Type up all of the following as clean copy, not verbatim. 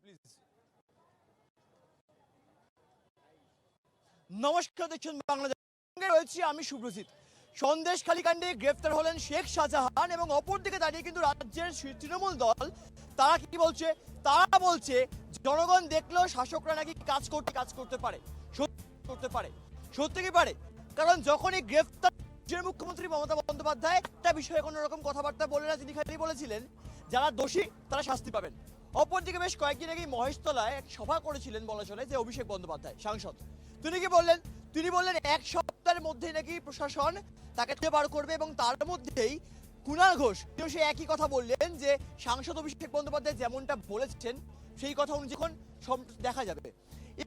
Please. নমস্কার, দেখছেন বাংলাদেশ, রয়েছি আমি সুব্রজিৎ। সন্দেশখালী কাণ্ডে গ্রেফতার হলেন শেখ শাহজাহান এবং অপরদিকে দাঁড়িয়ে কিন্তু রাজ্যের তৃণমূল দল তারা কি বলছে? তারা বলছে জনগণ দেখলেও শাসকরা নাকি কাজ করতে পারে, করতে পারে, সত্যি কি পারে? কারণ যখন এই গ্রেফতার মুখ্যমন্ত্রী মমতা বন্দ্যোপাধ্যায় একটা বিষয়ে কোনো রকম কথাবার্তা বলে না, তিনি খালি বলেছিলেন যারা দোষী তারা শাস্তি পাবেন। অপরদিকে বেশ কয়েকদিন আগে মহেশতলায় এক সভা করেছিলেন বলা চলে যে অভিষেক বন্দ্যোপাধ্যায় সাংসদ, তিনি কি বললেন? তিনি বললেন এক সপ্তাহের মধ্যে নাকি প্রশাসন তাকে খুঁজে বার করবে এবং তার মধ্যেই কুণাল ঘোষ সে একই কথা বললেন যে সাংসদ অভিষেক বন্দ্যোপাধ্যায় যেমনটা বলেছেন সেই কথা অনুযায়ী এখন দেখা যাবে।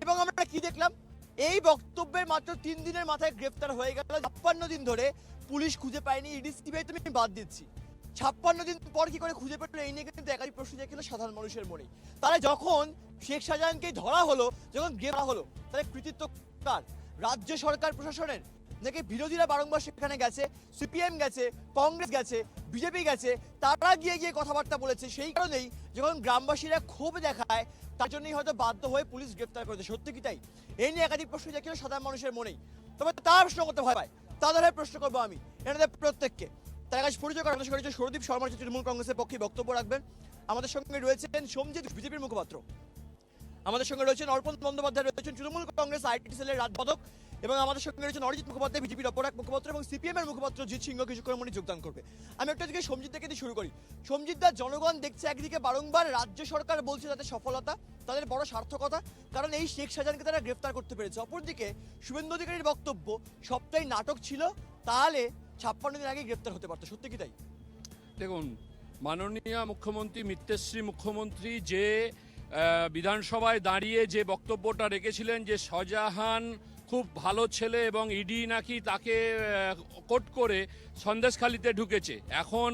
এবং আমরা কি দেখলাম? এই বক্তব্যের মাত্র 3 দিনের মাথায় গ্রেফতার হয়ে গেল। 56 দিন ধরে পুলিশ খুঁজে পায়নি, ইডি সিবিআই তুমি বাদ দিচ্ছি, 56 দিন পর কি করে খুঁজে পেল? এই নিয়ে কিন্তু একাধিক প্রশ্ন জাগছিল সাধারণ মানুষের মনে। তাহলে যখন শেখ শাহজাহানকে ধরা হলো, যখন গ্রেফতার হলো, তাহলে কৃতিত্ব কার? রাজ্য সরকার প্রশাসনের নাকি বিরোধীরা বারংবার সেখানে গেছে, সিপিএম গেছে, কংগ্রেস গেছে, বিজেপি গেছে, তারা গিয়ে কথাবার্তা বলেছে। সেই কারণেই যখন গ্রামবাসীরা ক্ষোভ দেখায় তার জন্যই হয়তো বাধ্য হয়ে পুলিশ গ্রেফতার করেছে। সত্যি কি তাই? এই নিয়ে একাধিক প্রশ্ন জাগছিল সাধারণ মানুষের মনেই। তবে তার প্রশ্ন করতে ভয় পায়, তাদের প্রশ্ন করবো আমি এনাদের প্রত্যেককে। তার কাছে পরিচয় করার সঙ্গে সৌরদীপ শর্মা তৃণমূল কংগ্রেসের পক্ষে বক্তব্য রাখবেন। আমাদের সঙ্গে রয়েছেন সোমজিৎ বিজেপির মুখপাত্র, আমাদের সঙ্গে রয়েছেন অর্পণ বন্দ্যোপাধ্যায়, রয়েছেন তৃণমূল কংগ্রেস আইটি সেলের রাজপদক, এবং আমাদের সঙ্গে রয়েছেন অরিজিৎ মুখোপাধ্যায় বিজেপির অপর এক মুখপাত্র, এবং সিপিএম এর মুখপাত্র জিৎ সিংহ কিছুক্ষণ মনে যোগদান করবে। আমি একটা দিকে সোমজিৎ থেকে দিয়ে শুরু করি। সোমজিৎ দা, জনগণ দেখছে একদিকে বারংবার রাজ্য সরকার বলছে তাদের সফলতা, তাদের বড় সার্থকতা, কারণ এই শেখ শাহজাহানকে তারা গ্রেফতার করতে পেরেছে। অপরদিকে শুভেন্দু অধিকারীর বক্তব্য সবটাই নাটক ছিল, তাহলে 56 দিন আগে গ্রেফতার হতে পারতো। সত্যি কি তাই? দেখুন, মাননীয় মুখ্যমন্ত্রী মিত্রশ্রী মুখ্যমন্ত্রী যে বিধানসভায় দাঁড়িয়ে যে বক্তব্যটা রেখেছিলেন যে শাহজাহান খুব ভালো ছেলে এবং ইডি নাকি তাকে কোট করে সন্দেশখালিতে ঢুকেছে, এখন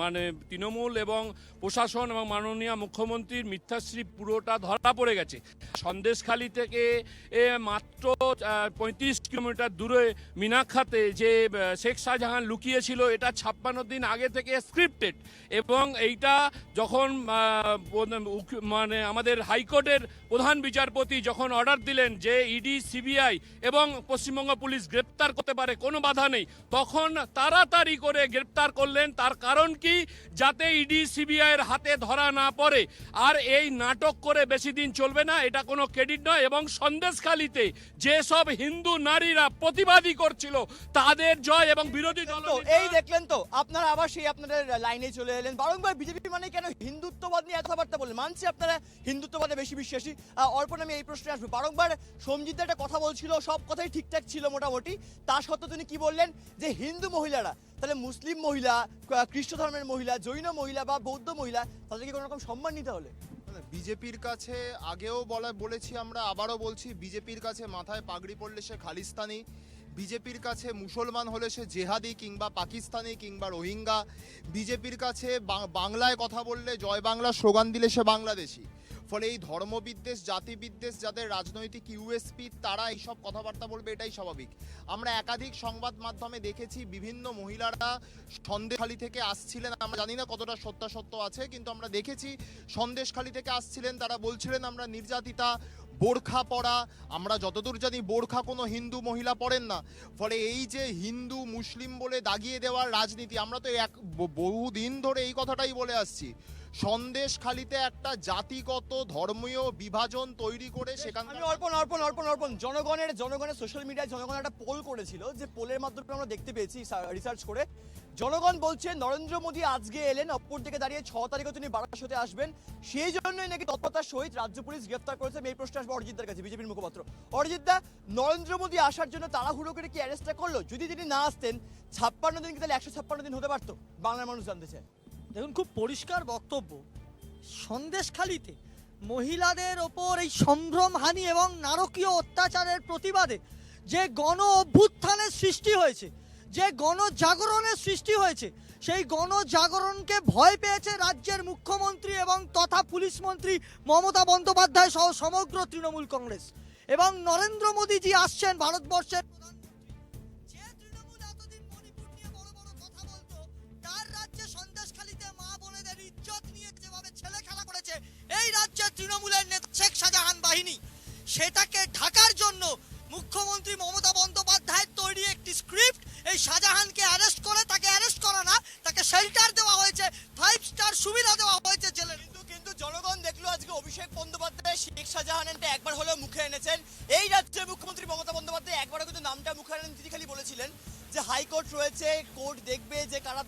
মানে তৃণমূল এবং প্রশাসন এবং মাননীয় মুখ্যমন্ত্রীর মিথ্যাশ্রী পুরোটা ধরা পড়ে গেছে। সন্দেশখালি থেকে মাত্র 35 কিলোমিটার দূরে মিনাক্ষাতে যে শেখ শাহজাহান লুকিয়েছিল, এটা 56 দিন আগে থেকে স্ক্রিপ্টেড। এবং এইটা যখন মানে আমাদের হাইকোর্টের প্রধান বিচারপতি যখন অর্ডার দিলেন যে ইডি সিবিআই এবং পশ্চিমবঙ্গ পুলিশ গ্রেপ্তার করতে পারে, কোনো বাধা নেই, তখন তাড়াতাড়ি করে গ্রেপ্তার করলেন। তার কারণ কি? যাতে ইডি সিবিআই এর হাতে ধরা না পড়ে। আর এই নাটক করে বেশি দিন চলবে না, এটা কোনো ক্রেডিট নয়। এবং সন্দেশখালিতে যেসব হিন্দু নারীরা প্রতিবাদী করছিল তাদের জয়, এবং বিরোধী দল এই দেখলেন তো আপনারা আবার সেই আপনাদের লাইনে চলে এলেন। বারংবার বিজেপি মানে কেন হিন্দুত্ববাদ নিয়ে কথাবার্তা বলেন? মানছি আপনারা হিন্দুত্ববাদে বেশি বিশ্বাসী। অর্পণ, আমি এই প্রশ্নে আসবো। বারংবার সোমজিৎ একটা কথা বলছিল, সব কথাই ঠিকঠাক ছিল মোটামুটি, তা সত্ত্বেও তিনি কি বললেন যে হিন্দু মহিলারা, তাহলে মুসলিম মহিলা, খ্রিস্ট ধর্মের মহিলা, জৈন মহিলা বা বৌদ্ধ মহিলা, তাদেরকে কোনো রকম সম্মান নিতে হলে? বিজেপির কাছে আগেও বলেছি, আমরা আবারও বলছি, বিজেপির কাছে মাথায় পাগড়ি পড়লে সে খালিস্তানি, বিজেপির কাছে মুসলমান হলে সে জেহাদি কিংবা পাকিস্তানি কিংবা রোহিঙ্গা, বিজেপির কাছে বাংলায় কথা বললে, জয় বাংলা স্লোগান দিলে সে বাংলাদেশি। ফলে এই ধর্মবিদ্বেষ, জাতিবিদ্বেষ যাদের রাজনৈতিক ইউএসপি, তারা এইসব কথাবার্তা বলবে, এটাই স্বাভাবিক। আমরা একাধিক সংবাদ মাধ্যমে দেখেছি বিভিন্ন মহিলারা সন্দেশখালী থেকে আসছিলেন, আমরা জানি না কতটা সত্যাসত্য আছে, কিন্তু আমরা দেখেছি সন্দেশখালী থেকে আসছিলেন, তারা বলছিলেন আমরা নির্যাতিতা, বোরখা পরা। আমরা যতদূর জানি বোরখা কোনো হিন্দু মহিলা পরেন না। ফলে এই যে হিন্দু মুসলিম বলে দাগিয়ে দেওয়ার রাজনীতি, আমরা তো বহুদিন ধরে এই কথাটাই বলে আসছি। সন্দেশখালিতে একটা জাতিগত ধর্মীয় বিভাজন তৈরি করে সেখানে অর্পণ জনগণের সোশ্যাল মিডিয়ায় জনগণ একটা পোল করেছিল, যে পোলের মাধ্যমে আমরা দেখতে পেয়েছি রিসার্চ করে, জনগণ বলছে নরেন্দ্র মোদী আজকে এলেন, অপর দিকে দাঁড়িয়ে 6 তারিখে তিনি বারাসতে আসবেন, সেই জন্যই নাকি তৎপরতার সহিত রাজ্য পুলিশ গ্রেফতার করেছে। এই প্রশ্ন আসবে অরিজিৎদার কাছে, বিজেপির মুখপাত্র। অরিজিৎদা, নরেন্দ্র মোদী আসার জন্য তাড়াহুড়ো করে কি অ্যারেস্টটা করলো? যদি তিনি না আসতেন 56 দিন, তাহলে 156 দিন হতে পারতো? বাংলার মানুষ জানতে চায়। দেখুন, খুব পরিষ্কার বক্তব্য। সন্দেশখালিতে মহিলাদের ওপর এই সম্ভ্রমহানি এবং নারকীয় অত্যাচারের প্রতিবাদে যে গণ অভ্যুত্থানের সৃষ্টি হয়েছে, যে গণজাগরণের সৃষ্টি হয়েছে, সেই গণজাগরণকে ভয় পেয়েছে রাজ্যের মুখ্যমন্ত্রী এবং তথা পুলিশ মন্ত্রী মমতা বন্দ্যোপাধ্যায় সহ সমগ্র তৃণমূল কংগ্রেস। এবং নরেন্দ্র মোদীজি আসছেন ভারতবর্ষের তৃণমূল সেটাকে ঢাকার জন্য মুখ্যমন্ত্রী মমতা বন্দ্যোপাধ্যায়ের তৈরি একটি স্ক্রিপ্ট এই শাহজাহানকে অ্যারেস্ট করে, তাকে অ্যারেস্ট করা না, তাকে শেল্টার দেওয়া হয়েছে, 5 স্টার সুবিধা দেওয়া হয়েছে জেলের। কিন্তু জনগণ দেখলো আজকে অভিষেক বন্দ্যোপাধ্যায় শেখ শাহজাহানটা একবার হলেও মুখে এনেছেন। এই রাজ্যের মুখ্যমন্ত্রী মমতা বন্দ্যোপাধ্যায় একবারও কিন্তু নামটা মুখে আনেন। তিনি খালি বলেছিলেন যে হাইকোর্ট রয়েছে, কোর্ট দেখবে যে কারা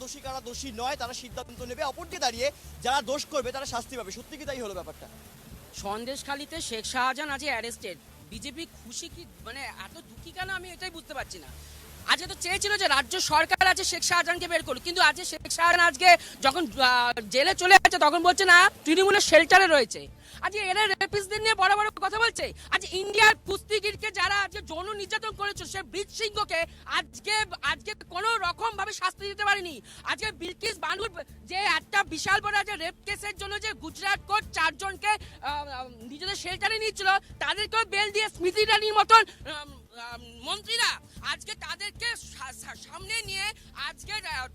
দোষী নয়, তারা সিদ্ধান্ত নেবে, অপরদিকে দাঁড়িয়ে যারা দোষ করবে তারা শাস্তি পাবে। সত্যি কি তাই হলো ব্যাপারটা? সন্দেশখালীতে শেখ শাহজাহান আজ অ্যারেস্টেড, বিজেপি খুশি কি মানে এত দুঃখী কেন আমি এটাই বুঝতে পারছি না। আজকে তো চেয়েছিল যে রাজ্য সরকার আছে শেখ শাহজাহানকে বের করুক, কিন্তু আজকে শেখ শাহজাহান আজকে যখন জেলে চলে যাচ্ছে তখন বলছে না তৃণমূলের শেল্টারে রয়েছে। আজকে এরা রেপিস্টদের নিয়ে বড় বড় কথা বলছে। আজ ইন্ডিয়ার কুস্তিগিরকে যারা আজকে যৌন নির্যাতন করেছে সে ব্রিজ সিংহকে আজকে কোনো রকম ভাবে শাস্তি দিতে পারেনি। আজকে বিলকিস বানুর যে একটা বিশাল বড় যে রেপ কেসের জন্য যে গুজরাট কোর্ট 4 জনকে নিজেদের শেল্টারে নিয়েছিল তাদেরকেও বেল দিয়ে স্মৃতি ইরানির মতন মন্ত্রীরা আজকে তাদেরকে সামনে নিয়ে আজকে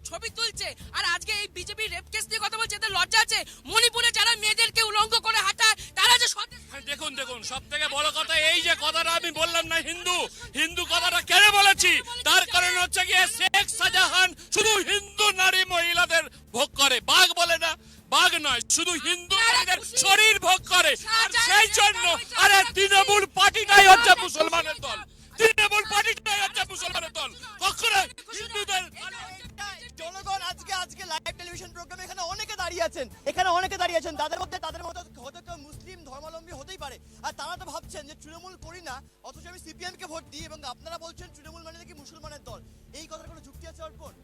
ছবি তুলছে। আর আজকে এই বিজেপি রেপ কেস নিয়ে কথা বলছে, এদের লজ্জা আছে? মণিপুরে যারা মেয়েদেরকে উলঙ্গ করে হাঁটায় তারা যে দেখুন সব থেকে বড় কথা এই যে কথাটা আমি বললাম না হিন্দু কথাটা কেন বলেছি, তার কারণ হচ্ছে গিয়ে শেখ শাহজাহান শুধু হিন্দু নারী মহিলাদের ভোগ করে, বাঘ বলে না, বাঘ নয়, শুধু হিন্দু নারীদের শরীর ভোগ করে। আর সেই জন্য আরে তৃণমূল পার্টিটাই হচ্ছে মুসলমানের দল, তৃণমূল পার্টিটাই হচ্ছে মুসলমানের দল, কখনো হিন্দুদের। জনগণ আজকে লাইভ টেলিভিশন প্রোগ্রামে এখানে অনেকে দাঁড়িয়ে আছেন, তাদের মধ্যে হয়তো কেউ মুসলিম ধর্মাবলম্বী হতেই পারে। আর তারা তো ভাবছেন যে তৃণমূল করি না, অথচ আমি সিপিএম কে ভোট দিই, এবং আপনারা বলছেন তৃণমূল মানে নাকি মুসলমানের দল। এই কথার কোনো যুক্তি আছে অর্পণ?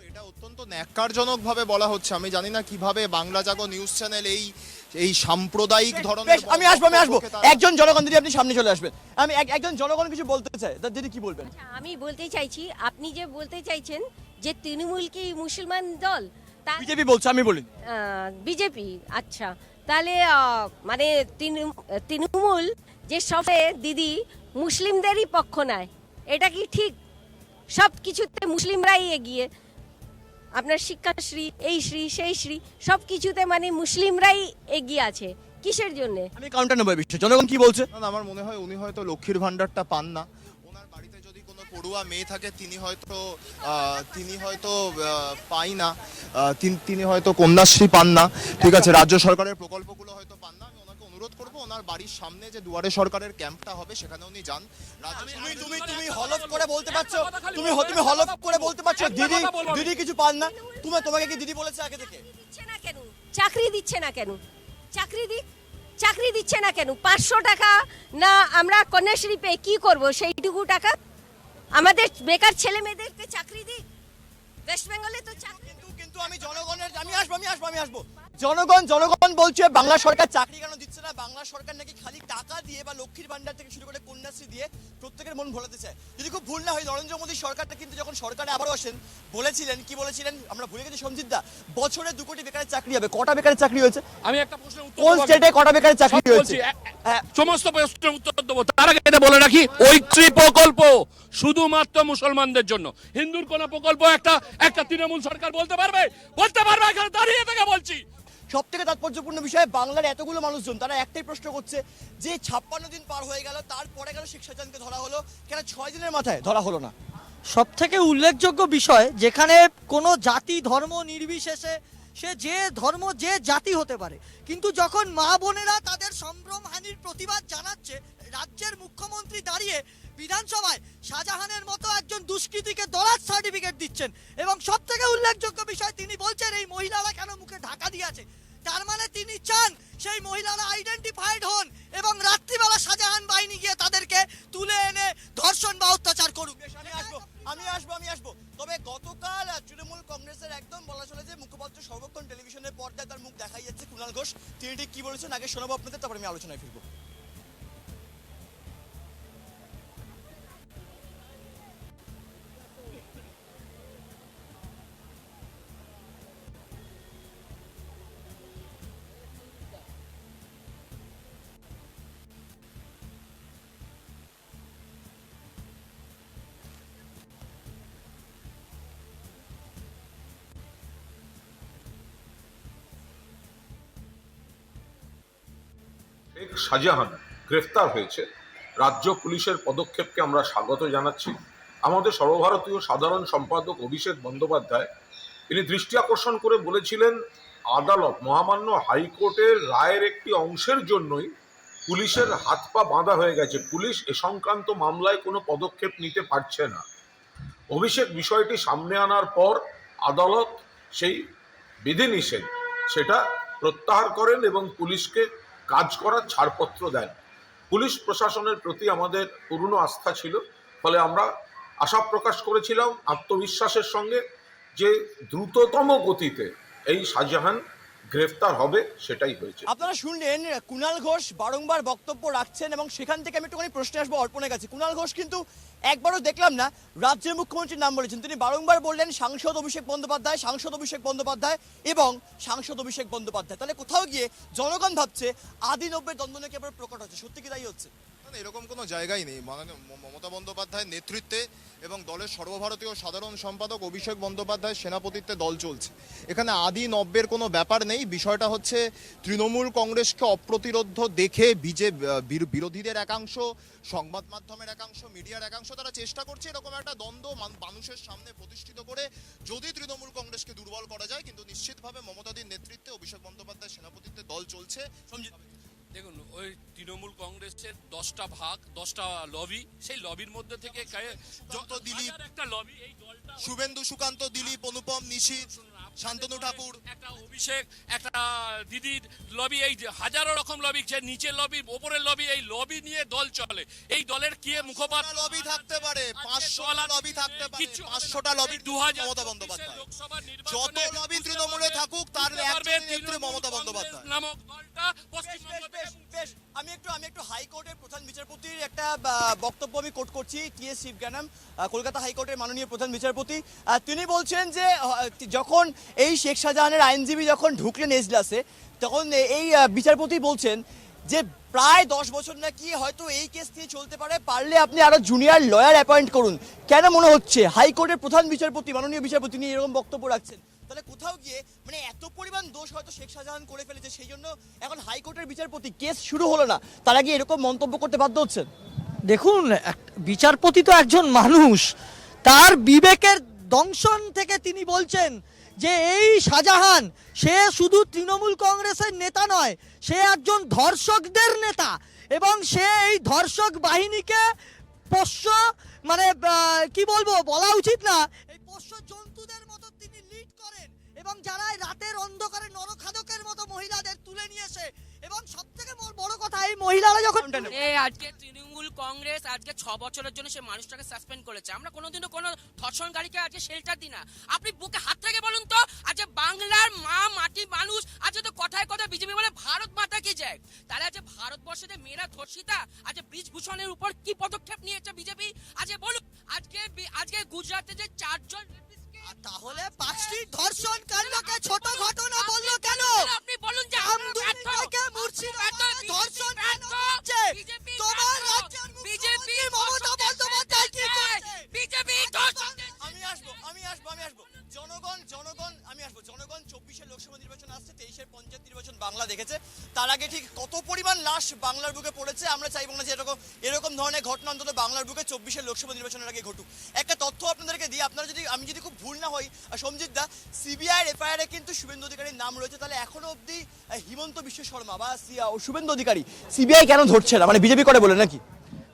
এটা অত্যন্ত ন্যাক্কারজনক ভাবে বলা হচ্ছে। আমি জানি না কিভাবে বাংলা জাগো নিউজ চ্যানেল এই সাম্প্রদায়িক ধরনের। আমি আসবো একজন জনগণ, দিদি আপনি সামনে চলে আসবেন। আমি একজন জনগণ কিছু বলতে চাই, দিদি কি বলবেন? আমি বলতে চাইছি, আপনি যে বলতে চাইছেন যে তৃণমূল কি মুসলমান দল, বিজেপি বলছে, আমি বলিনি। বিজেপি, আচ্ছা তাহলে মানে তৃণমূল যে সবে দিদি মুসলিমদেরই পক্ষ নেয়, এটা কি ঠিক? সব কিছুতে মুসলিমরাই এগিয়ে, আপনার শিক্ষাশ্রী, এই শ্রী সেই শ্রী সব কিছুতে মানে মুসলিমরাই এগিয়ে আছে, কিসের জন্য? আমি কাউন্টার নেব বিষয়, জনগণ কি বলছে? না, আমার মনে হয় উনি হয়তো লক্ষ্মীর ভান্ডারটা পান না। ওনার বাড়িতে যদি কোনো পড়ুয়া মেয়ে থাকে তিনি হয়তো পাই না, তিনি হয়তো কন্যাশ্রী পান না, ঠিক আছে, রাজ্য সরকারের প্রকল্পগুলো হয়তো পান না। আমি ওনাকে অনুরোধ করবো ওনার বাড়ির সামনে যে দুয়ারে সরকারের ক্যাম্পটা হবে সেখানে উনি যান। তুমি হলফ করে বলতে পারছো, তুমি হলফ করে বলতে পারছো দিদি কিছু পান না? তোমাকে কি দিদি বলেছে আগে থেকে? দিচ্ছে না কেন? চাকরি দিচ্ছে না কেন? চাকরি দিচ্ছে না কেন? 500 টাকা না আমরা কন্যাশ্রী পেয়ে কি করব সেইটুকু টাকা? আমাদের বেকার ছেলে মেয়েদেরকে চাকরি দিক। ওয়েস্ট বেঙ্গলে তো কিন্তু আমি আসবো। জনগণ বলছে বাংলা সরকার চাকরি কেন দিচ্ছে না? বাংলা সরকার নাকি খালি টাকা দিয়ে বা লক্ষ্মীর ভান্ডার থেকে শুরু করে কন্যাশ্রী দিয়ে প্রত্যেকের মন ভোলাতে চায়। যদি খুব ভুল না হয় নরেন্দ্র মোদী সরকারটা কিন্তু যখন সরকারে আবারও আসেন বলেছিলেন আমরা ভুলে গেছি সঞ্জিত দা, বছরে 2 কোটি বেকারের চাকরি হবে। কটা বেকারের চাকরি হয়েছে? আমি একটা প্রশ্নের উত্তর কোন দেবো। স্টেটে কটা বেকারের চাকরি হয়েছে? সমস্ত প্রশ্নের উত্তর দেবো, তার আগে এটা বলে রাখি ঐক্যী প্রকল্প শুধুমাত্র মুসলমানদের জন্য, হিন্দুর কোন প্রকল্প একটা তৃণমূল সরকার বলতে পারবে? এখানে দাঁড়িয়ে থেকে বলছি। সব থেকে তাৎপর্যপূর্ণ বিষয়, বাংলার এতগুলো মানুষজন তারা একটাই প্রশ্ন করছে যে 56 দিন পার হয়ে গেল, তারপরে কেন শেখ শাহজাহানকে ধরা হলো, কেন 6 দিনের মাথায় ধরা হলো না? সব থেকে উল্লেখযোগ্য বিষয়, যেখানে কোনো জাতি ধর্ম নির্বিশেষে সে যে ধর্ম যে জাতি হতে পারে, কিন্তু যখন মা বোনেরা তাদের সম্ভ্রমহানির প্রতিবাদ জানাচ্ছে, রাজ্যের মুখ্যমন্ত্রী দাঁড়িয়ে বিধানসভায় শাহজাহানের মতো একজন দুষ্কৃতীকে দলাত সার্টিফিকেট দিচ্ছেন। এবং সব থেকে উল্লেখযোগ্য বিষয়, তিনি বলছেন এই মহিলারা কেন মুখে ঢাকা দিয়ে আছে। তার মানে তিনি চান সেই মহিলারা আইডেন্টিফাইড হন এবং রাত্রিবেলা শাহজাহান বাহিনী গিয়ে তাদেরকে তুলে এনে ধর্ষণ বা অত্যাচার করুক। আমি আসবো। তবে গতকাল তৃণমূল কংগ্রেসের একদম বলা চলে যে মুখপাত্র সর্বক্ষণ টেলিভিশনের পর্দায় তার মুখ দেখাই যাচ্ছে, কুণাল ঘোষ, তিনি ঠিক কি বলেছেন আগে শোনাবো আপনাদের, তারপরে আমি আলোচনায় ফিরবো। শেখ শাহজাহান গ্রেফতার হয়েছে, রাজ্য পুলিশের পদক্ষেপকে আমরা স্বাগত জানাচ্ছি। আমাদের সর্বভারতীয় সাধারণ সম্পাদক অভিষেক বন্দ্যোপাধ্যায় তিনি দৃষ্টি আকর্ষণ করে বলেছিলেন, আদালত মহামান্য হাইকোর্টের রায়ের একটি অংশের জন্যই পুলিশের হাত পা বাঁধা হয়ে গেছে, পুলিশ এ সংক্রান্ত মামলায় কোনো পদক্ষেপ নিতে পারছে না। অভিষেক বিষয়টি সামনে আনার পর আদালত সেই বিধিনিষেধ সেটা প্রত্যাহার করেন এবং পুলিশকে কাজ করার ছাড়পত্র দেন। পুলিশ প্রশাসনের প্রতি আমাদের পূর্ণ আস্থা ছিল, ফলে আমরা আশা প্রকাশ করেছিলাম আত্মবিশ্বাসের সঙ্গে যে দ্রুততম গতিতে এই শাহজাহান গ্রেফতার হবে, সেটাই হয়েছে। আপনারা শুনলেন কুণাল ঘোষ বারংবার বক্তব্য রাখছেন এবং সেখান থেকে আমি একটুখানি প্রশ্নে আসবো অর্পণের কাছে। কুণাল ঘোষ কিন্তু একবারও দেখলাম না রাজ্যের মুখ্যমন্ত্রীর নাম বলেছেন, তিনি বারংবার বললেন সাংসদ অভিষেক বন্দ্যোপাধ্যায়, সাংসদ অভিষেক বন্দ্যোপাধ্যায় এবং সাংসদ অভিষেক বন্দ্যোপাধ্যায়। তাহলে কোথাও গিয়ে জনগণ ভাবছে আদি 90-এর দ্বন্দ্ব নাকি আবার প্রকট হচ্ছে, সত্যি কি তাই হচ্ছে? এরকম কোনো জায়গাই নেই। মানে মমতা বন্দ্যোপাধ্যায়ের নেতৃত্বে এবং দলের সর্বভারতীয় সাধারণ সম্পাদক অভিষেক বন্দ্যোপাধ্যায়ের সেনাপতিত্বে দল চলছে। এখানে আদি 90-এর কোনো ব্যাপার নেই। বিষয়টা হচ্ছে তৃণমূল কংগ্রেসকে অপ্রতিরোধ দেখে বিরোধীদের একাংশ, সংবাদ মাধ্যমের একাংশ, মিডিয়ার একাংশ তারা চেষ্টা করছে এরকম একটা দ্বন্দ্ব মানুষের সামনে প্রতিষ্ঠিত করে যদি তৃণমূল কংগ্রেসকে দুর্বল করা যায়। কিন্তু নিশ্চিতভাবে মমতাদির নেতৃত্বে অভিষেক বন্দ্যোপাধ্যায়ের সেনাপতিত্বে দল চলছে। দেখুন, ওই তৃণমূল কংগ্রেসের 10টা ভাগ, 10টা লবি, সেই লবির মধ্যে থেকে দিলীপ, একটা লবি, এই দলটা শুভেন্দু সুকান্ত, দিলীপ, অনুপম, নিশীথ, শান্তনু ঠাকুর, একটা অভিষেক, একটা দিদির লবি, এই হাজারো রকম লবি, যে নিচের লবি, ওপরের লবি, এই লবি নিয়ে দল চলে। এই দলের কে মুখপাত্র লবি থাকতে পারে, 500টা লবি থাকতে পারে, 500টা লবি মমতা বন্দ্যোপাধ্যায়। যত লবি তৃণমূলে থাকুক তার নেত্রী মমতা বন্দ্যোপাধ্যায় নামক দলটা পশ্চিমবঙ্গ। বেশ, আমি একটু হাইকোর্টের প্রধান বিচারপতির একটা বক্তব্য আমি কোট করছি, টি.এস. শিবজ্ঞানম, কলকাতা হাইকোর্টের মাননীয় প্রধান বিচারপতি। তিনি বলছেন যে যখন এই শেখ শাহজাহানের আইনজীবী যখন ঢুকলেন এজলাসে, তখন এই বিচারপতি বলছেন যে প্রায় 10 বছর নাকি হয়তো এই কেস নিয়ে চলতে পারে, পারলে আপনি আরো জুনিয়র লয়ার অ্যাপয়েন্ট করুন। কেন মনে হচ্ছে হাইকোর্টের প্রধান বিচারপতি, মাননীয় বিচারপতি নিয়ে এরকম বক্তব্য রাখছেন? তাহলে কোথাও গিয়ে মানে এত পরিমাণ দোষ হয়তো শেখ শাহজাহান করে ফেলেছে, সেই জন্য এখন হাইকোর্টের বিচারপতি কেস শুরু হলো না, তারা গিয়ে এরকম মন্তব্য করতে বাধ্য হচ্ছেন। দেখুন, বিচারপতি তো একজন মানুষ, তার বিবেকের দংশন থেকে তিনি বলছেন যে এই শাহজাহান সে শুধু তৃণমূল কংগ্রেসের নেতা নয়, সে একজন ধর্ষকদের নেতা এবং সে এই ধর্ষক বাহিনীকে পোষ্য, মানে কি বলবো, বলা উচিত না, এই পোষ্য জন্তুদের মতো তিনি লিড করেন এবং যারা রাতের অন্ধকারে নরখাদকের মতো মহিলাদের তুলে নিয়ে এসে, এবং সবথেকে বড় কথা এই মহিলারা যখন আজকে তৃণমূল কংগ্রেস আজকে 6 বছরের জন্য সে মানুষটাকে সাসপেন্ড করেছে। আমরা কোনোদিনও কোনো ধর্ষণকারীকে আজকে শেল্টার দিই না। আপনি বুকে হাত থেকে বলুন তো, আজকে বাংলার মা মাটি মানুষ আজকে তো কথায় কথায় বিজেপি বলে ভারত মাতা কি যায়, তাহলে আজকে ভারতবর্ষে যে মেয়েরা ধর্ষিতা, আজকে ব্রিজভূষণের উপর কি পদক্ষেপ নিয়েছে বিজেপি আজকে বলুন। আজকে গুজরাটে যে 4 জন, তাহলে 5টি ধর্ষণ কাণ্ডকে ছোট ঘটনা বললো কেন? আপনি বলুন যে আমদুনিকে মুর্শিদাবাদে ধর্ষণ কেন হচ্ছে? তোমার রাজ্যের মুখ্যমন্ত্রী মমতা বন্দ্যোপাধ্যায় কি করছে? বিজেপি ধর্ষণ। আমি আসবো জনগণ 24-এর লোকসভা নির্বাচন আসছে, 23-এর পঞ্চায়েত নির্বাচন বাংলা দেখেছে, তার আগে ঠিক কত পরিমাণ লাশ বাংলার বুকে পড়েছে আমরা চাইবো না যে এরকম ধরনের ঘটনা অন্তত বাংলার বুকে 24-এর লোকসভা নির্বাচনের আগে ঘটুক। একটা তথ্য আপনাদেরকে দিই, আপনারা আমি যদি খুব ভুল না হই সঞ্জিত দা, সিবিআই এফআইআর কিন্তু শুভেন্দু অধিকারীর নাম রয়েছে, তাহলে এখনো অবধি হিমন্ত বিশ্ব শর্মা বা শুভেন্দু অধিকারী সিবিআই কেন ধরছে না, মানে বিজেপি করে বলে নাকি?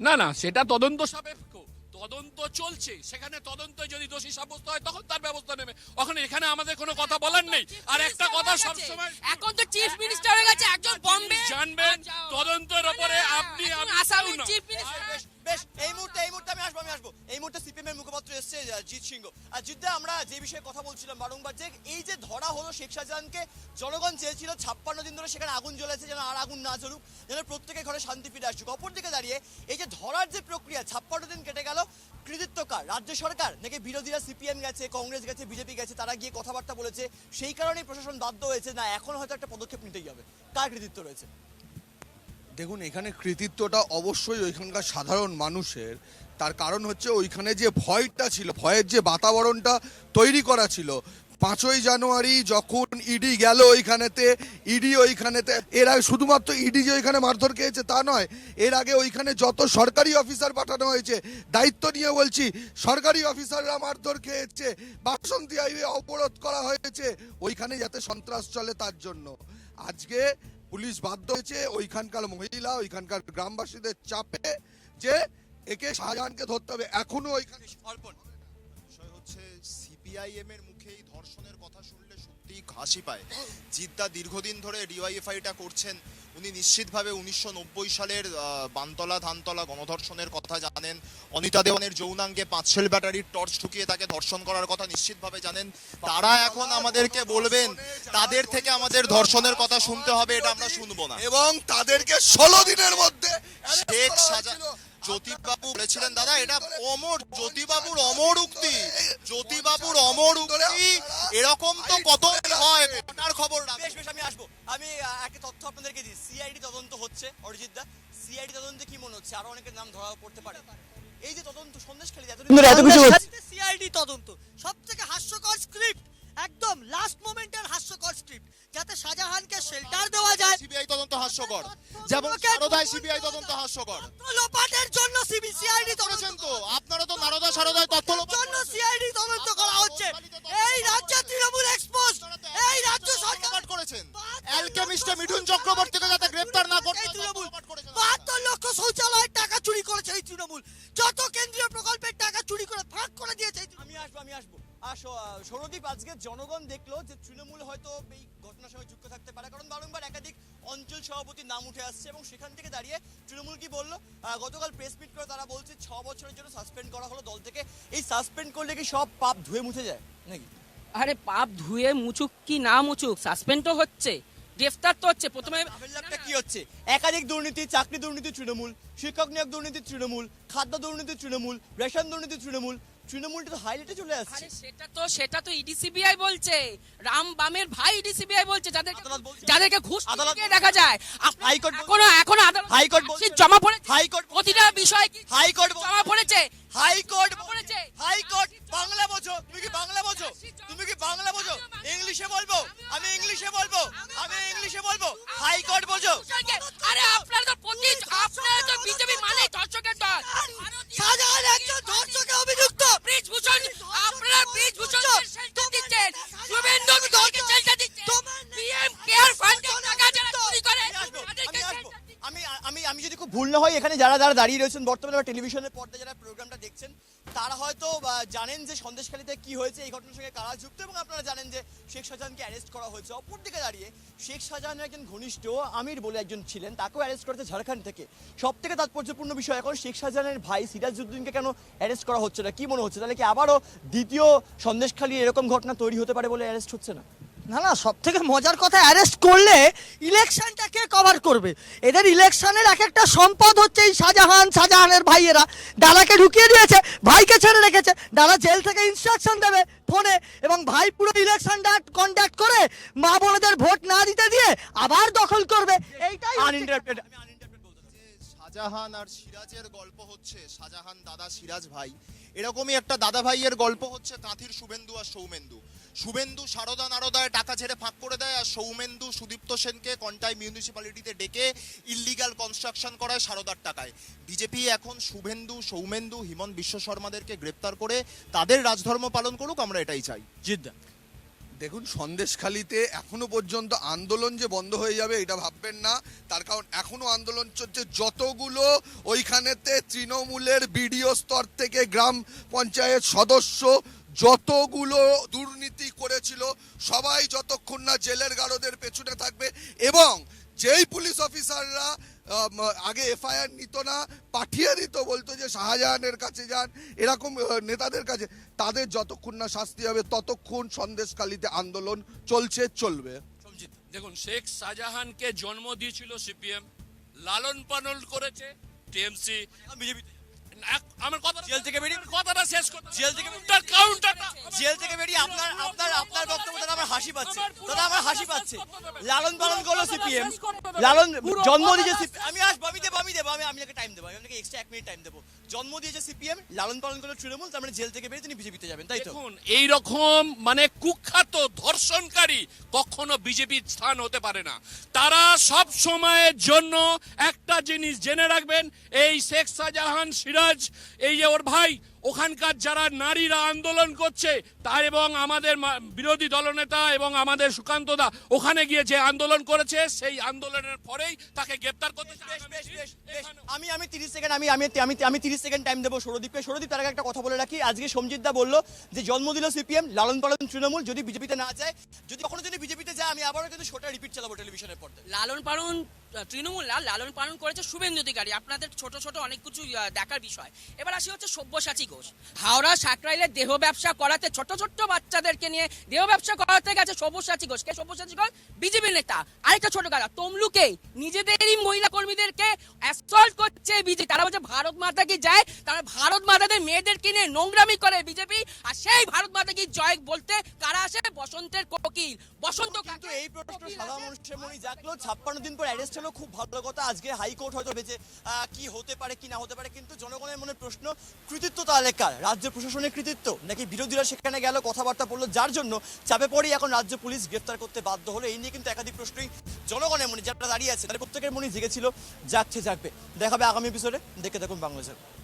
না, সেটা তদন্ত সাপেক্ষ, তদন্ত চলছে, সেখানে তদন্ত যদি দোষী সাব্যস্ত হয় তখন তার ব্যবস্থা নেবে। ওখানে এখানে আমাদের কোনো কথা বলার নেই। আর একটা কথা সবসময়, এখন তো চিফ মিনিস্টার হয়ে গেছে একজন, বম্বে জানবেন তদন্তের উপরে আপনি আসামের চিফ মিনিস্টার। বেশ, এই মুহূর্তে আমি আসবো এই মুহূর্তে সিপিএম এর মুখপাত্র এসেছে জিৎ সিংহ। আর জিৎদা, আমরা যে বিষয়ে কথা বলছিলাম বারংবার, যে এই যে ধরা হলো শেখ শাহজাহানকে, জনগণ চেয়েছিল 56 দিন ধরে সেখানে আগুন জ্বলেছে, যেন আর আগুন না জ্বলুক, যেন প্রত্যেকের ঘরে শান্তি ফিরে আসুক। অপরদিকে দাঁড়িয়ে এই যে ধরার যে প্রক্রিয়া, 56 দিন কেটে গেল, কৃতিত্ব কার? রাজ্য সরকার নাকি বিরোধীরা? সিপিএম গেছে, কংগ্রেস গেছে, বিজেপি গেছে, তারা গিয়ে কথাবার্তা বলেছে, সেই কারণেই প্রশাসন বাধ্য হয়েছে না এখন হয়তো একটা পদক্ষেপ নিতেই হবে। কার কৃতিত্ব রয়েছে? দেখুন, এখানে কৃতিত্বটা অবশ্যই ওইখানকার সাধারণ মানুষের। তার কারণ হচ্ছে ওইখানে যে ভয়টা ছিল, ভয়ের যে বাতাবরণটা তৈরি করা ছিল, 5ই জানুয়ারি যখন ইডি গেল ওইখানেতে, ইডি ওইখানেতে, এর আগে শুধুমাত্র ইডি যে ওইখানে মারধর খেয়েছে তা নয়, এর আগে ওইখানে যত সরকারি অফিসার পাঠানো হয়েছে, দায়িত্ব নিয়ে বলছি, সরকারি অফিসাররা মারধর খেয়েছে, বাসন্তী হাইওয়ে অবরোধ করা হয়েছে ওইখানে যাতে সন্ত্রাস চলে তার জন্য। আজকে পুলিশ বাধ্য হয়েছে ওইখানকার মহিলা, ওইখানকার গ্রামবাসীদের চাপে যে একে শাহজাহানকে ধরতে হবে। এখনো ওইখানে বিষয় হচ্ছে সিপিআইএম এর মুখে এই ধর্ষণের কথা শুনলে সত্যি হাসি পায়। জিদ্দা দীর্ঘদিন ধরে ডিওয়াইএফআইটা করছেন, উনি নিশ্চিতভাবে 1990 সালের বানতলা ধানতলা গণধর্ষণের কথা জানেন। অনিতা দেওয়ানের যৌনাঙ্গে 5 শেল ব্যাটারির টর্চ ঢুকিয়ে তাকে ধর্ষণ করার কথা নিশ্চিতভাবে জানেন। তারা এখন আমাদেরকে বলবেন তাদের থেকে আমাদের ধর্ষণের কথা শুনতে হবে, এটা আমরা শুনবো না। এবং তাদেরকে 16 দিনের মধ্যে শেখ শাহজাহান, জ্যোতিবাবু বলেছিলেন, দাদা এটা অমর, জ্যোতিবাবুর অমর উক্তি, জ্যোতিবাবুর অমর উক্তি, এরকম তো কত হয়, ঘটনার খবর রাখুন। বেশ বেশ, আমি আসবো। আমি একটা তথ্য আপনাদেরকে দিই। সিআইডি তদন্ত হচ্ছে অরিজিৎ দা, সিআইডি তদন্তে কি মনে হচ্ছে আরো অনেকের নাম ধরা পড়তে পারে? এই যে তদন্ত সন্দেশখালী এত কিছু হচ্ছে, সিআইডি তদন্ত সবথেকে হাস্যকর স্ক্রিপ্ট, একদম লাস্ট মোমেন্টের হাস্যকর স্ক্রিপ্ট, যাতে শাহজাহানকে শেল্টার দেওয়া যায়। সিবিআই তদন্ত হাস্যকর, যেমন সারদায় সিবিআই তদন্ত হাস্যকর। লোপাটের জন্য সিআইডি করেছেন তো আপনারা, তো নারদা সারদায় তথ্য লোপাট জন্য সিআইডি তদন্ত করা হচ্ছে। এই রাজ্যে তৃণমূল এক্সপোজ, এই রাজ্য সরকার করেছেন। অ্যালকেমিস্ট মিঠুন চক্রবর্তীকে যাতে গ্রেফতার না করতে এই তৃণমূল 72 লক্ষ শৌচালয়ের টাকা চুরি করেছে এই তৃণমূল, যত কেন্দ্রীয় প্রকল্পের টাকা চুরি করে ভাগ করে দিয়েছে এই তৃণমূল। আমি আসবো। আর সৌরদীপ, আজকে জনগণ দেখলো যে তৃণমূল হয়তো এই ঘটনার সঙ্গে যুক্ত থাকতে পারে, কারণ বারংবার একাধিক অঞ্চল সভাপতির নাম উঠে আসছে এবং সেখান থেকে দাঁড়িয়ে তৃণমূল কি বললো, গতকাল প্রেস মিট করে তারা বলছে 6 বছরের জন্য সাসপেন্ড করা হলো দল থেকে। এই সাসপেন্ড করলে কি সব পাপ ধুয়ে মুছে যায় নাকি? আরে পাপ ধুয়ে মুচুক কি না মুচুক, সাসপেন্ড তো হচ্ছে, গ্রেফতার তো হচ্ছে। প্রথমে লাভটা কি হচ্ছে? একাধিক দুর্নীতি, চাকরি দুর্নীতি তৃণমূল, শিক্ষক নিয়োগ দুর্নীতি তৃণমূল, খাদ্য দুর্নীতি তৃণমূল, রেশন দুর্নীতি তৃণমূল, তৃণমূলটা তো হাইলাইটে চলে আসছে। আরে সেটা তো ইডিসিবিআই বলছে, রাম বামের ভাই ইডিসিবিআই বলছে, যাদেরকে ঘুষ দিয়ে দেখা যায়। হাইকোর্ট এখন হাইকোর্ট জমা পড়েছে, হাইকোর্ট প্রতিটা বিষয় কি হাইকোর্ট জমা পড়েছে, হাইকোর্ট পড়েছে। হাইকোর্ট বাংলা বোঝো, তুমি কি বাংলা বোঝো? তুমি কি বাংলা বোঝো? ইংলিশে বলবো, আমি ইংলিশে বলবো, আমি ইংলিশে বলবো। হাইকোর্ট বোঝো? আরে আপনারা তো বিজেপি মানে দর্শকের দল। শাহজাহান একজন ধর্ষকে অভিযুক্ত। ব্রিজভূষণ, আপনারা ব্রিজভূষণকে শেল্টার দিচ্ছেন, শুভেন্দু দলকে শেল্টার দিচ্ছেন, পিএম কেয়ার ফান্ডের টাকা যারা চুরি করে তাদেরকে আসবো। আমি যদি খুব ভুল না হয়, এখানে যারা যারা দাঁড়িয়ে রয়েছেন বর্তমানে টেলিভিশনের পর্দায় যারা প্রোগ্রামটা দেখছেন, তারা হয়তো জানেন যে সন্দেশখালীতে কি হয়েছে, এই ঘটনার সঙ্গে কারা যুক্ত, এবং আপনারা জানেন যে শেখ শাহজাহানকে অ্যারেস্ট করা হয়েছে। অপরদিকে দাঁড়িয়ে শেখ শাহজাহানের একজন ঘনিষ্ঠ আমির বলে একজন ছিলেন, তাকেও অ্যারেস্ট করেছে ঝাড়খণ্ড থেকে। সব থেকে তাৎপর্যপূর্ণ বিষয়, এখন শেখ শাহজাহানের ভাই সিরাজউদ্দিনকে কেন অ্যারেস্ট করা হচ্ছে না? কি মনে হচ্ছে, তাহলে কি আবারও দ্বিতীয় সন্দেশখালী এরকম ঘটনা তৈরি হতে পারে বলে অ্যারেস্ট হচ্ছে না? না না, সব থেকে মজার কথা, অ্যারেস্ট করলে ইলেকশনটা কে কভার করবে? এদের ইলেকশনের এক একটা সম্পদ হচ্ছে এই শাহজাহানের ভাইয়েরা। দাদাকে ঢুকিয়ে দিয়েছে, ভাইকে ছেড়ে রেখেছে। দাদা জেল থেকে ইনস্ট্রাকশন দেবে ফোনে, এবং ভাই পুরো ইলেকশনটা কন্ডাক্ট করে মা বোনেদের ভোট না দিতে দিয়ে আবার দখল করবে। এইটাই আনইন্টারাপ্টেড। শাহজাহান আর সিরাজের গল্প হচ্ছে, শাহজাহান দাদা সিরাজ ভাই, এরকমই একটা দাদা ভাইয়ের গল্প হচ্ছে কাঁথির শুভেন্দু আর সৌমেন্দু। শুভেন্দু সারদা নারদায় টাকা ছেড়ে ফাঁক করে দেয়, আর সৌমেন্দু সুদীপ্ত সেনকে কন্টাই মিউনিসিপ্যালিটিতে ডেকে ইল্লিগাল কনস্ট্রাকশন করায় সারদার টাকায়। বিজেপি এখন শুভেন্দু, সৌমেন্দু, হিমন্ত বিশ্ব শর্মাদেরকে গ্রেপ্তার করে তাদের রাজধর্ম পালন করুক, আমরা এটাই চাই। জিদ্দা, দেখুন, সন্দেশখালীতে এখনো পর্যন্ত আন্দোলন যে বন্ধ হয়ে যাবে এটা ভাববেন না, তার কারণ এখনো আন্দোলন চলছে। যতগুলো ওইখানেতে তৃণমূলের বিডিও স্তর থেকে গ্রাম পঞ্চায়েত সদস্য যতগুলো দুর্নীতি করেছিল, সবাই যতক্ষণ না জেলের গারদের পেছনে থাকবে, এবং যেই পুলিশ অফিসাররা আগে এফআইআর নিত না, পাঠিয়ে দিত, বলতো যে শাহজাহানের কাছে যান, এরকম নেতাদের কাছে, তাদের যতক্ষণ না শাস্তি হবে ততক্ষণ সন্দেশখালীতে আন্দোলন চলবে। দেখুন, শেখ শাহজাহানকে জন্ম দিয়েছিল সিপিএম, লালন পালন করেছে টিএমসি, বিজেপি। আমার কথা জেল থেকে বেরিয়ে কথাটা শেষ করতে জেল থেকে কাউন্টারটা জেল থেকে বেরিয়ে আপনার বক্তব্য দাদা আমার হাসি পাচ্ছে, দাদা আমার হাসি পাচ্ছে। লালন পালন করলো সিপিএম, লালন জন্ম দিয়েছে আমি আসবো, আমি দেবো, আমি আপনাকে টাইম দেবো, আমি আপনাকে এক্সট্রা 1 মিনিট টাইম দেবো। জন্ম দিয়েছে সিপিএম, লালন পালন করলো তৃণমূল, তার মানে জেল থেকে বেরিয়ে তিনি বিজেপিতে যাবেন, তাই তো? দেখুন এই রকম মানে কুখ্যাত ধর্ষণকারী কখনো বিজেপির স্থান হতে পারে না। তারা সব সময়ের জন্য একটা জিনিস জেনে রাখবেন, এই শেখ শাহজাহান সিরাজ, এই যে ওর ভাই, ওখানকার যারা নারীরা আন্দোলন করছে তার এবং আমাদের বিরোধী দলনেতা এবং আমাদের সুকান্ত দা ওখানে গিয়ে যে আন্দোলন করেছে, সেই আন্দোলনের পরেই তাকে গ্রেপ্তার করতে আমি 30 সেকেন্ড আমি 30 সেকেন্ড টাইম দেবো সৌরদীপকে। সৌরদীপ, তার আগে একটা কথা বলে রাখি, আজকে সমজিৎ দা বললো যে জন্ম দিল সিপিএম, লালন পালন তৃণমূল, যদি বিজেপিতে না যায়, যদি কখনো যদি বিজেপিতে যায়, আমি আবারও কিন্তু শোটা রিপিট চালাবো টেলিভিশনের পর্দায়। লালন পালন তৃণমূল না, লালন পালন করেছে শুভেন্দু অধিকারী। আপনাদের ছোট ছোট অনেক কিছু দেখার বিষয়। এবার আসি হচ্ছে সব্যসাচী ঘোষ, হাওড়া সাকরাইলে দেহ ব্যবসা করাতে, ছোট ছোট বাচ্চাদেরকে নিয়ে দেহ ব্যবসা করাতে গেছে সব্যসাচী ঘোষ। কে সব্যসাচী ঘোষ? বিজেপি নেতা। আরেকটা ছোট গাড়া তমলুকে নিজেদেরই মহিলা কর্মীদেরকে অ্যাসল্ট করছে বিজেপি। তারা বলছে ভারত মাতা কি যায়, তারা ভারত মাতাদের মেয়েদেরকে নিয়ে নোংরামি করে বিজেপি। আর সেই ভারত মাতা কি জয় বলতে কারা আসে? বসন্তের কোকিল, বসন্ত। কিন্তু এই প্রশ্ন সাধারণ মানুষের মনে জাগলো, 56 দিন পর অ্যারেস্ট হলো, খুব ভালো কথা। আজকে হাইকোর্ট হয়তো ভেবেছে কি হতে পারে কি না হতে পারে, কিন্তু জনগণের মনে প্রশ্ন, কৃতিত্ব তাহলে কার? রাজ্য প্রশাসনের কৃতিত্ব, নাকি বিরোধীরা সেখানে গেল কথাবার্তা বললো, যার জন্য চাপে পড়েই এখন রাজ্য পুলিশ গ্রেফতার করতে বাধ্য হলো? এই নিয়ে কিন্তু একাধিক প্রশ্নই জনগণের মনে যারা দাঁড়িয়ে আছে তাদের প্রত্যেকের মনে জেগেছিল, জাগছে, জাগবে। দেখাবে আগামী এপিসোডে, দেখে দেখুন বাংলাদেশের।